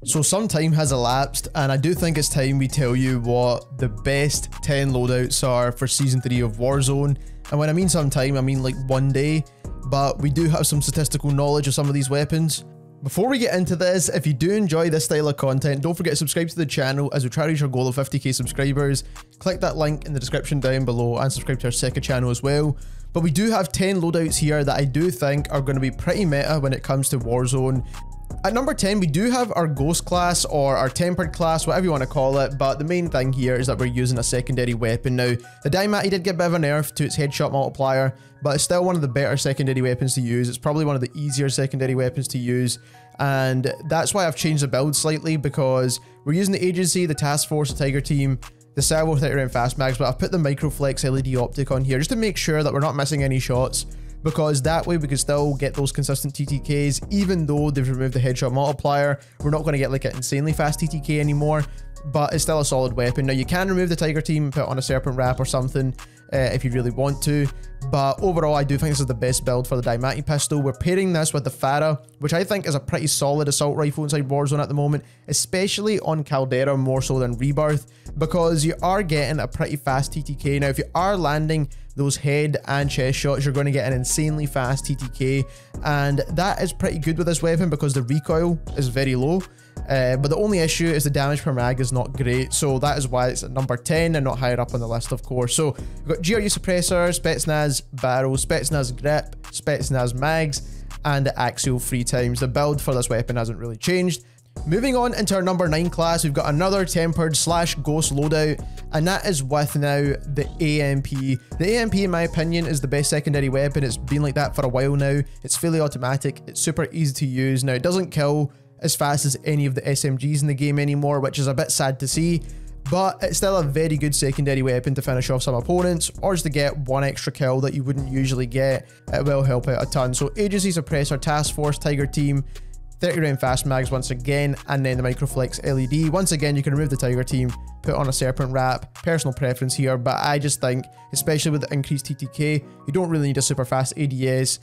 So some time has elapsed, and I do think it's time we tell you what the best 10 loadouts are for Season 3 of Warzone. And when I mean some time, I mean like one day, but we do have some statistical knowledge of some of these weapons. Before we get into this, if you do enjoy this style of content, don't forget to subscribe to the channel as we try to reach our goal of 50k subscribers. Click that link in the description down below and subscribe to our second channel as well. But we do have 10 loadouts here that I do think are going to be pretty meta when it comes to Warzone. At number 10, we do have our Ghost class, or our Tempered class, whatever you want to call it, but the main thing here is that we're using a secondary weapon. Now, the Automaton did get a bit of a nerf to its headshot multiplier, but it's still one of the better secondary weapons to use. It's probably one of the easier secondary weapons to use, and that's why I've changed the build slightly, because we're using the Agency, the Task Force, the Tiger Team, the Servo 30-round fast mags, but I've put the Microflex LED optic on here just to make sure that we're not missing any shots, because that way we can still get those consistent TTKs. Even though they've removed the headshot multiplier, we're not going to get like an insanely fast TTK anymore, but it's still a solid weapon. Now, you can remove the Tiger Team and put on a Serpent Wrap or something if you really want to, but overall I do think this is the best build for the Automaton pistol. We're pairing this with the FARA, which I think is a pretty solid assault rifle inside Warzone at the moment, especially on Caldera more so than Rebirth, because you are getting a pretty fast TTK. Now, if you are landing those head and chest shots, you're going to get an insanely fast TTK, and that is pretty good with this weapon because the recoil is very low. But the only issue is the damage per mag is not great, so that is why it's at number 10 and not higher up on the list, of course. So we've got GRU suppressor, Spetsnaz barrel, Spetsnaz grip, Spetsnaz mags, and the axial 3 times. The build for this weapon hasn't really changed. Moving on into our number 9 class, we've got another tempered slash ghost loadout, and that is with now the AMP. The AMP, in my opinion, is the best secondary weapon. It's been like that for a while now. It's fully automatic, it's super easy to use. Now, it doesn't kill as fast as any of the SMGs in the game anymore, which is a bit sad to see, but it's still a very good secondary weapon to finish off some opponents, or just to get one extra kill that you wouldn't usually get. It will help out a ton. So Agency, Suppressor, Task Force, Tiger Team, 30-round fast mags once again, and then the Microflex LED. Once again, you can remove the Tiger Team, put on a Serpent Wrap, personal preference here, but I just think, especially with the increased TTK, you don't really need a super fast ADS.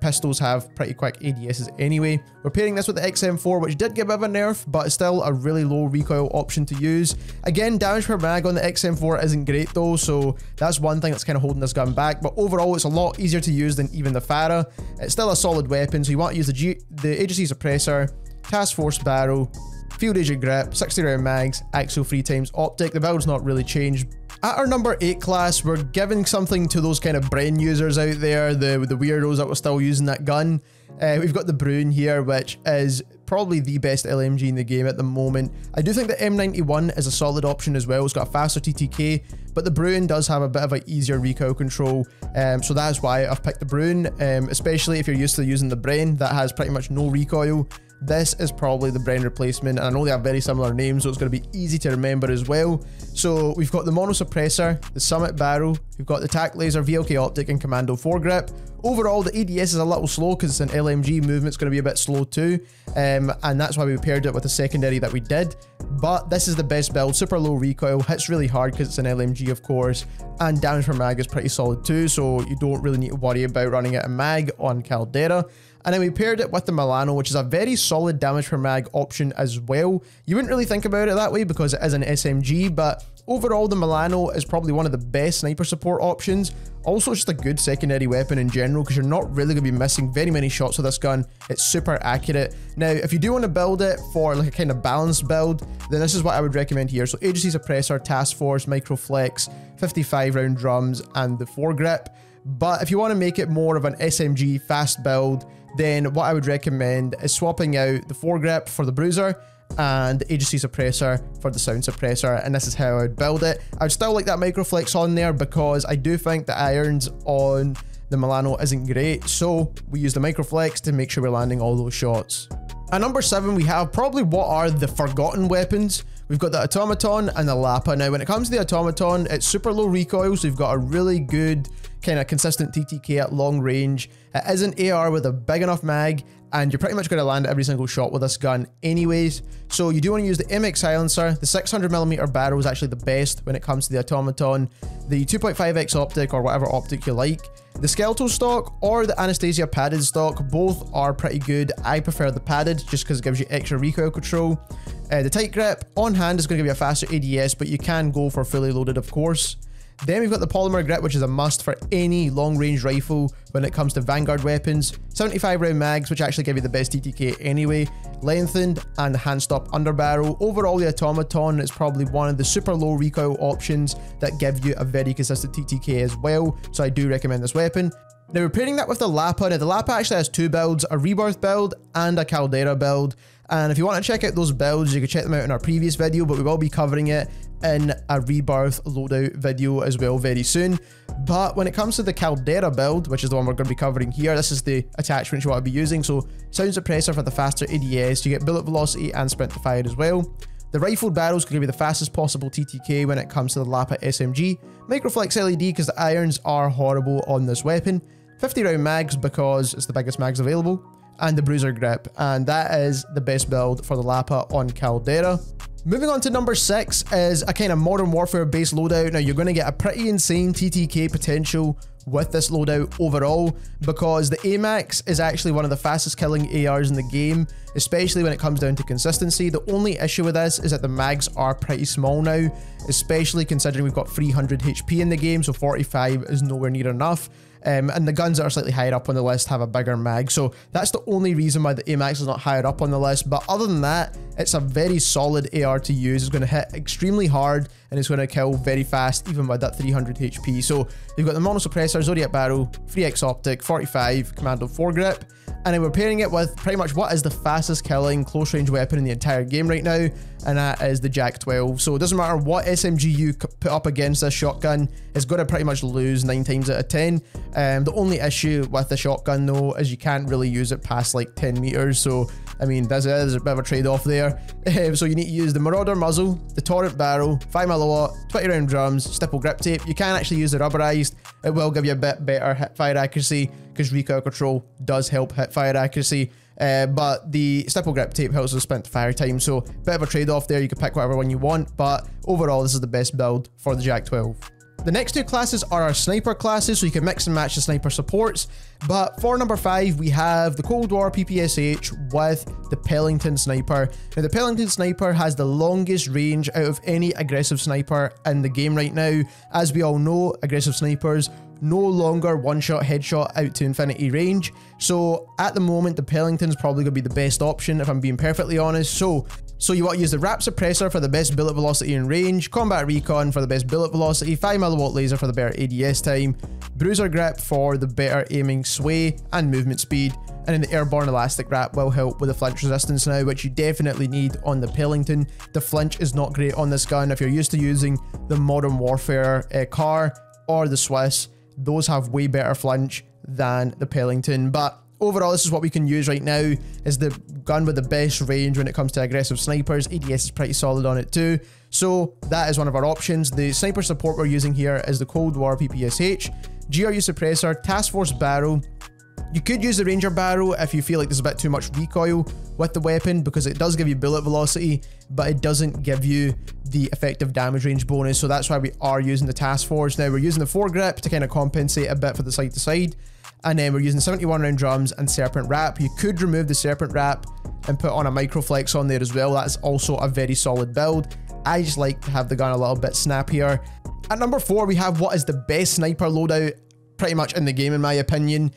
Pistols have pretty quick ADSs anyway. We're pairing this with the XM4, which did get a bit of a nerf, but it's still a really low recoil option to use. Again, damage per mag on the XM4 isn't great though, so that's one thing that's kind of holding this gun back, but overall it's a lot easier to use than even the FARA. It's still a solid weapon, so you want to use the Agency suppressor, Task Force barrel, field agent grip, 60-round mags, axial 3 times optic. The build's not really changed. At our number 8 class, we're giving something to those kind of BREN users out there, the weirdos that were still using that gun. We've got the BREN here, which is probably the best LMG in the game at the moment. I do think the M91 is a solid option as well. It's got a faster TTK, but the BREN does have a bit of an easier recoil control, so that's why I've picked the BREN, especially if you're used to using the BREN that has pretty much no recoil. This is probably the BREN replacement, and I know they have very similar names, so it's going to be easy to remember as well. So we've got the Mono Suppressor, the Summit Barrel, we've got the TAC Laser, VLK Optic, and Commando foregrip. Overall, the ADS is a little slow because it's an LMG, movement's going to be a bit slow too, and that's why we paired it with the secondary that we did. But this is the best build, super low recoil, hits really hard because it's an LMG of course, and damage per mag is pretty solid too, so you don't really need to worry about running out of mag on Caldera. And then we paired it with the Milano, which is a very solid damage per mag option as well. You wouldn't really think about it that way because it is an SMG, but overall the Milano is probably one of the best sniper support options. Also just a good secondary weapon in general because you're not really going to be missing very many shots with this gun. It's super accurate. Now, if you do want to build it for like a kind of balanced build, then this is what I would recommend here. So Agency Suppressor, Task Force, Microflex, 55-round drums, and the foregrip. But if you want to make it more of an SMG fast build, then what I would recommend is swapping out the foregrip for the bruiser and the Agency suppressor for the sound suppressor, and this is how I would build it. I would still like that Microflex on there because I do think the irons on the Milano isn't great, so we use the Microflex to make sure we're landing all those shots. At number 7, we have probably what are the forgotten weapons. We've got the Automaton and the Lapa. Now, when it comes to the Automaton, it's super low recoil, so you've got a really good kind of consistent TTK at long range. It is an AR with a big enough mag, and you're pretty much going to land every single shot with this gun anyways. So you do want to use the MX silencer. The 600mm barrel is actually the best when it comes to the Automaton. The 2.5x optic or whatever optic you like. The skeletal stock or the Anastasia padded stock, both are pretty good. I prefer the padded just because it gives you extra recoil control. The tight grip on hand is going to give you a faster ADS, but you can go for fully loaded, of course. Then we've got the polymer grip, which is a must for any long range rifle when it comes to vanguard weapons. 75 round mags, which actually give you the best TTK anyway. Lengthened and hand stop underbarrel. Overall, the Automaton is probably one of the super low recoil options that give you a very consistent TTK as well. So I do recommend this weapon. Now we're pairing that with the Lapa. Now the Lapa actually has two builds, a Rebirth build and a Caldera build. And if you want to check out those builds, you can check them out in our previous video, but we will be covering it in a Rebirth loadout video as well very soon. But when it comes to the Caldera build, which is the one we're going to be covering here, this is the attachment you want to be using. So sound suppressor for the faster ADS, you get bullet velocity and sprint to fire as well. The rifled barrels can give you the fastest possible TTK when it comes to the Lapa SMG. Microflex LED because the irons are horrible on this weapon. 50 round mags because it's the biggest mags available. And the bruiser grip, and that is the best build for the Lapa on Caldera. Moving on to number 6 is a kind of modern warfare based loadout. Now you're going to get a pretty insane TTK potential with this loadout overall, because the AMAX is actually one of the fastest killing ARs in the game, especially when it comes down to consistency. The only issue with this is that the mags are pretty small now, especially considering we've got 300 HP in the game, so 45 is nowhere near enough. And the guns that are slightly higher up on the list have a bigger mag, so that's the only reason why the AMAX is not higher up on the list. But other than that, it's a very solid AR to use. It's going to hit extremely hard and it's going to kill very fast, even with that 300 HP. So you've got the mono suppressor, Zodiac barrel, 3x optic, 45 commando foregrip, and then we're pairing it with pretty much what is the fastest killing close range weapon in the entire game right now, and that is the JAK 12. So it doesn't matter what SMG you put up against this shotgun, it's going to pretty much lose 9 times out of 10. The only issue with the shotgun though is you can't really use it past like 10 meters, so I mean there's a bit of a trade-off there. So you need to use the Marauder muzzle, the Torrent barrel, 5mm, 20 round drums, stipple grip tape. You can actually use the rubberized, it will give you a bit better hip fire accuracy because recoil control does help hip fire accuracy. But the stipple grip tape helps with sprint to fire time, so bit of a trade-off there. You can pick whatever one you want, but overall this is the best build for the JAK 12. The next two classes are our sniper classes, so you can mix and match the sniper supports. But for number 5, we have the Cold War PPSH with the Pellington Sniper. Now, the Pellington Sniper has the longest range out of any aggressive sniper in the game right now. As we all know, aggressive snipers no longer one-shot headshot out to infinity range. So at the moment, the Pellington's probably going to be the best option, if I'm being perfectly honest. So you want to use the wrap suppressor for the best bullet velocity and range, combat recon for the best bullet velocity, 5mm laser for the better ADS time, bruiser grip for the better aiming sway and movement speed, and then the airborne elastic wrap will help with the flinch resistance now, which you definitely need on the Pellington. The flinch is not great on this gun. If you're used to using the Modern Warfare car or the Swiss, those have way better flinch than the Pellington. But overall, this is what we can use right now, is the gun with the best range when it comes to aggressive snipers. ADS is pretty solid on it too. So that is one of our options. The sniper support we're using here is the Cold War PPSH, GRU suppressor, Task Force barrel. You could use the Ranger barrel if you feel like there's a bit too much recoil with the weapon, because it does give you bullet velocity, but it doesn't give you the effective damage range bonus. So that's why we are using the Task Force. Now we're using the foregrip to kind of compensate a bit for the side to side. And then we're using 71 round drums and Serpent wrap. You could remove the Serpent wrap and put on a Microflex on there as well. That's also a very solid build. I just like to have the gun a little bit snappier. At number 4, we have what is the best sniper loadout pretty much in the game, in my opinion.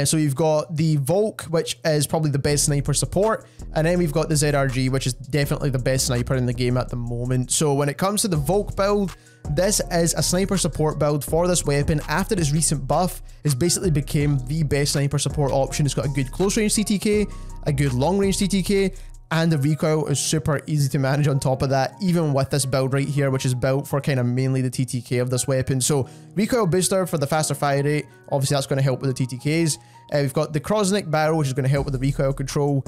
So you've got the Volk, which is probably the best sniper support, and then we've got the ZRG, which is definitely the best sniper in the game at the moment. So when it comes to the Volk build, this is a sniper support build for this weapon. After its recent buff, it's basically became the best sniper support option. It's got a good close range CTK, a good long range CTK, and the recoil is super easy to manage on top of that, even with this build right here, which is built for kind of mainly the TTK of this weapon. So recoil booster for the faster fire rate, obviously that's going to help with the TTKs. We've got the Krosnick barrel, which is going to help with the recoil control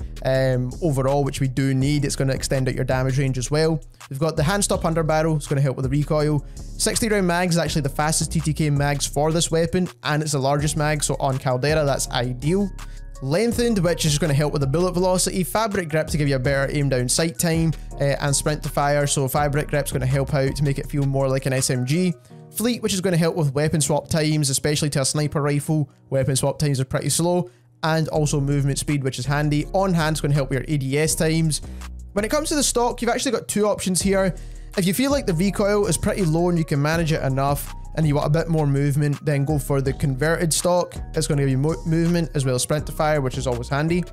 overall, which we do need. It's going to extend out your damage range as well. We've got the hand stop under barrel, it's going to help with the recoil. 60 round mags is actually the fastest TTK mags for this weapon, and it's the largest mag, so on Caldera that's ideal. Lengthened, which is going to help with the bullet velocity. Fabric grip to give you a better aim down sight time, and sprint to fire. So fabric grip is going to help out to make it feel more like an SMG. Fleet, which is going to help with weapon swap times, especially to a sniper rifle. Weapon swap times are pretty slow. And also movement speed, which is handy. On hand is going to help with your ADS times. When it comes to the stock, you've actually got two options here. If you feel like the recoil is pretty low and you can manage it enough, and you want a bit more movement, then go for the converted stock. It's going to give you movement as well as sprint to fire, which is always handy.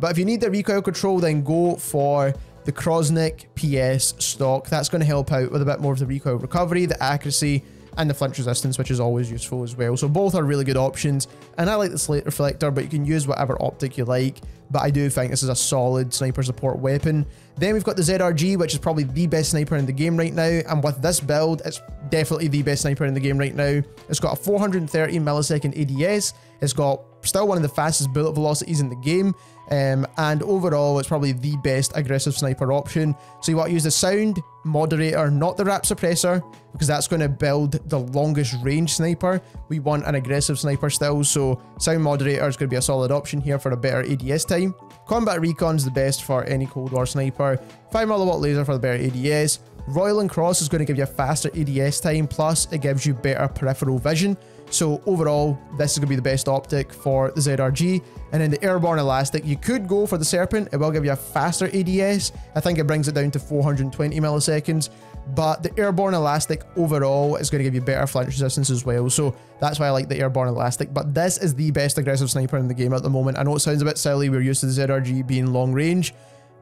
But if you need the recoil control, then go for the Krosnick PS stock. That's going to help out with a bit more of the recoil recovery, the accuracy, and the flinch resistance, which is always useful as well. So both are really good options, and I like the slate reflector, but you can use whatever optic you like. But I do think this is a solid sniper support weapon. Then we've got the ZRG, which is probably the best sniper in the game right now, and with this build, it's definitely the best sniper in the game right now. It's got a 430 millisecond ADS, it's got still one of the fastest bullet velocities in the game, and overall it's probably the best aggressive sniper option. So you want to use the sound moderator, not the rap suppressor, because that's going to build the longest range sniper. We want an aggressive sniper still, so sound moderator is going to be a solid option here for a better ADS time. Combat recon is the best for any Cold War sniper. 5mm laser for the better ADS. Royal and Cross is going to give you a faster ADS time, plus it gives you better peripheral vision. So overall, this is going to be the best optic for the ZRG. And then the Airborne Elastic, you could go for the Serpent. It will give you a faster ADS. I think it brings it down to 420 milliseconds. But the Airborne Elastic overall is going to give you better flinch resistance as well. So that's why I like the Airborne Elastic. But this is the best aggressive sniper in the game at the moment. I know it sounds a bit silly. We're used to the ZRG being long range.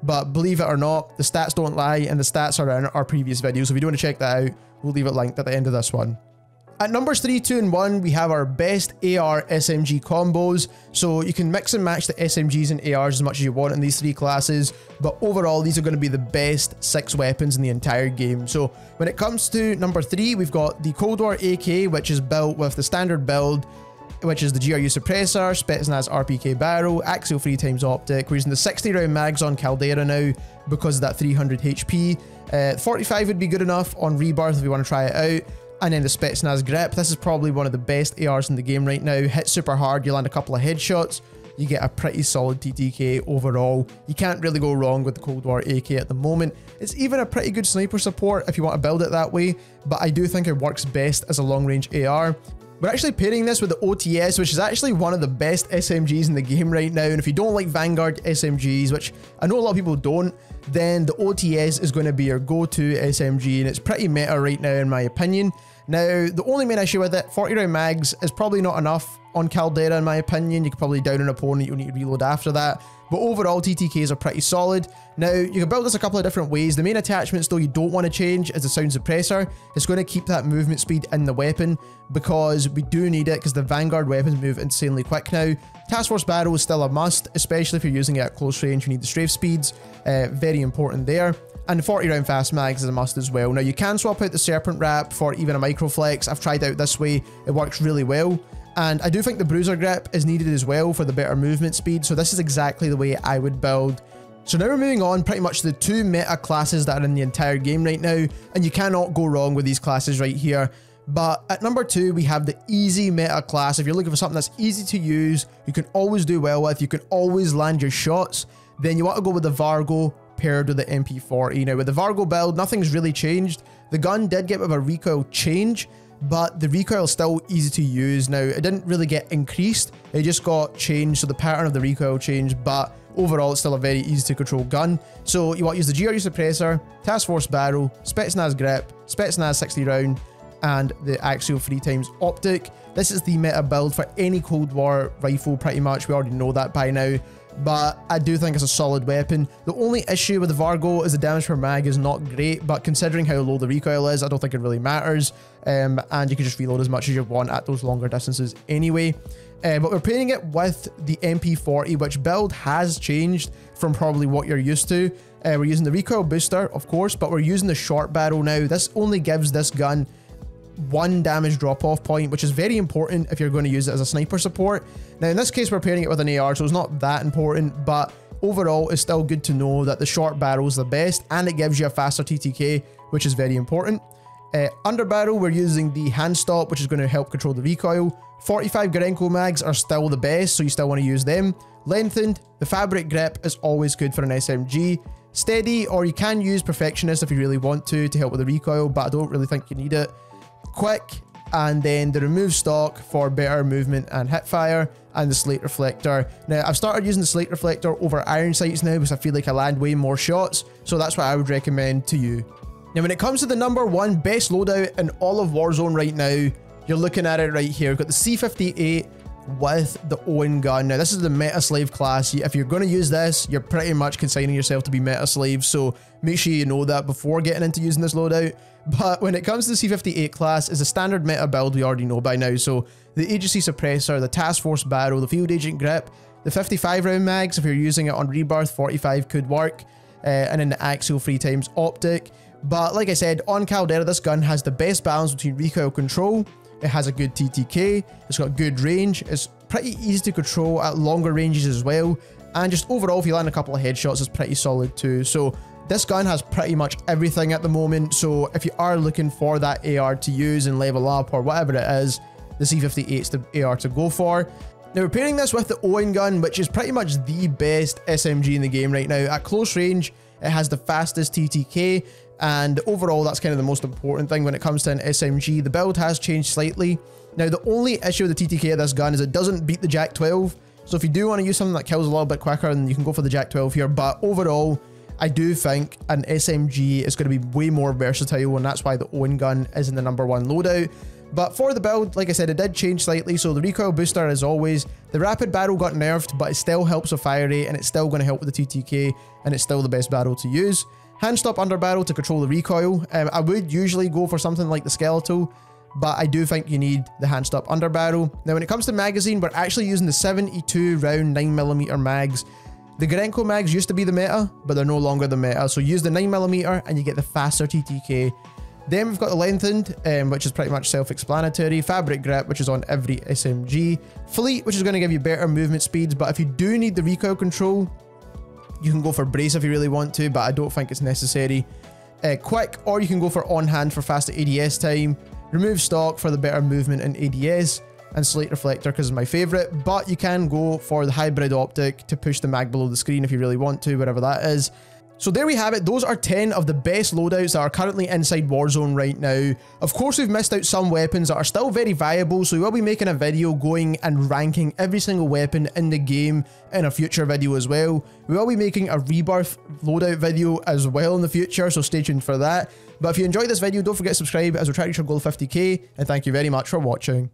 But believe it or not, the stats don't lie, and the stats are in our previous video. So if you do want to check that out, we'll leave it linked at the end of this one. At numbers 3, 2, and 1, we have our best AR SMG combos. So you can mix and match the SMGs and ARs as much as you want in these three classes, but overall these are going to be the best 6 weapons in the entire game. So when it comes to number 3, we've got the Cold War AK, which is built with the standard build, which is the GRU suppressor, Spetsnaz RPK barrel, axial 3x optic. We're using the 60 round mags on Caldera now because of that 300 HP. 45 would be good enough on Rebirth if we want to try it out. And then the Spetsnaz grip. This is probably one of the best ARs in the game right now. Hit super hard, you land a couple of headshots, you get a pretty solid TTK overall. You can't really go wrong with the Cold War AK at the moment. It's even a pretty good sniper support if you want to build it that way, but I do think it works best as a long range AR. We're actually pairing this with the OTS, which is actually one of the best SMGs in the game right now. And if you don't like Vanguard SMGs, which I know a lot of people don't, then the OTS is going to be your go-to SMG, and it's pretty meta right now in my opinion. Now, the only main issue with it, 40 round mags is probably not enough on Caldera in my opinion. You could probably down an opponent, you'll need to reload after that. But overall, TTKs are pretty solid. Now, you can build this a couple of different ways. The main attachments, though, you don't want to change is the sound suppressor. It's going to keep that movement speed in the weapon because we do need it because the Vanguard weapons move insanely quick now. Task Force barrel is still a must, especially if you're using it at close range. You need the strafe speeds, very important there. And 40 round fast mags is a must as well. Now, you can swap out the Serpent wrap for even a microflex. I've tried out this way. It works really well. And I do think the Bruiser grip is needed as well for the better movement speed. So this is exactly the way I would build. So now we're moving on pretty much to the 2 meta classes that are in the entire game right now. And you cannot go wrong with these classes right here. But at number 2, we have the easy meta class. If you're looking for something that's easy to use, you can always do well with, you can always land your shots, then you want to go with the Vargo paired with the MP40. Now with the Vargo build, nothing's really changed. The gun did get a bit of a recoil change, but the recoil is still easy to use. Now, it didn't really get increased, it just got changed, so the pattern of the recoil changed, but overall it's still a very easy to control gun. So you want to use the GRU suppressor, Task Force barrel, Spetsnaz grip, Spetsnaz 60 round, and the axial 3x optic. This is the meta build for any Cold War rifle pretty much, we already know that by now. But I do think it's a solid weapon. The only issue with the Vargo is the damage per mag is not great, but considering how low the recoil is, I don't think it really matters. And you can just reload as much as you want at those longer distances anyway. But we're pairing it with the MP40, which build has changed from probably what you're used to. We're using the recoil booster, of course, but we're using the short barrel now. This only gives this gun 1 damage drop-off point, which is very important if you're going to use it as a sniper support. Now in this case we're pairing it with an AR, so it's not that important, but overall it's still good to know that the short barrel is the best and it gives you a faster TTK, which is very important. Underbarrel, we're using the hand stop, which is going to help control the recoil. 45 Gorenko mags are still the best, so you still want to use them. Lengthened, the fabric grip is always good for an SMG. Steady, or you can use Perfectionist if you really want to help with the recoil, but I don't really think you need it. Quick, and then the remove stock for better movement and hip fire, and the slate reflector. Now, I've started using the slate reflector over iron sights now because I feel like I land way more shots, so that's what I would recommend to you. Now, when it comes to the number one best loadout in all of Warzone right now, you're looking at it right here. We've got the C58 with the Owen gun. Now, this is the meta slave class. If you're going to use this, you're pretty much consigning yourself to be meta slave, so make sure you know that before getting into using this loadout. But when it comes to the C58 class, it's a standard meta build we already know by now. So the agency suppressor, the task force barrel, the field agent grip, the 55 round mags, if you're using it on rebirth, 45 could work, and then the axial 3x optic. But like I said, on Caldera, this gun has the best balance between recoil control. It has a good TTK, it's got good range, it's pretty easy to control at longer ranges as well, and just overall, if you land a couple of headshots, it's pretty solid too. So this gun has pretty much everything at the moment, so if you are looking for that AR to use and level up or whatever it is, the C58 is the AR to go for. Now, we're pairing this with the Owen gun, which is pretty much the best SMG in the game right now. At close range, it has the fastest TTK, and overall, that's kind of the most important thing when it comes to an SMG. The build has changed slightly. Now, the only issue with the TTK of this gun is it doesn't beat the Jak 12. So if you do want to use something that kills a little bit quicker, then you can go for the Jak 12 here. But overall, I do think an SMG is going to be way more versatile, and that's why the Owen gun is in the number one loadout. But for the build, like I said, it did change slightly. So the recoil booster, as always, the rapid barrel got nerfed, but it still helps with fire rate, and it's still going to help with the TTK, and it's still the best barrel to use. Hand stop under barrel to control the recoil. I would usually go for something like the skeletal, but I do think you need the hand stop under barrel. Now, when it comes to magazine, we're actually using the 72 round 9mm mags. The Gorenko mags used to be the meta, but they're no longer the meta. So use the 9mm and you get the faster TTK. Then we've got the lengthened, which is pretty much self-explanatory. Fabric grip, which is on every SMG. Fleet, which is going to give you better movement speeds, but if you do need the recoil control, you can go for brace if you really want to, but I don't think it's necessary. Quick, or you can go for on hand for faster ADS time. Remove stock for the better movement in ADS, and slate reflector because it's my favorite, but you can go for the hybrid optic to push the mag below the screen if you really want to, whatever that is. So there we have it. Those are 10 of the best loadouts that are currently inside Warzone right now. Of course, we've missed out some weapons that are still very viable, so we will be making a video going and ranking every single weapon in the game in a future video as well. We will be making a rebirth loadout video as well in the future, so stay tuned for that. But if you enjoyed this video, don't forget to subscribe as we try to reach our goal of 50k, and thank you very much for watching.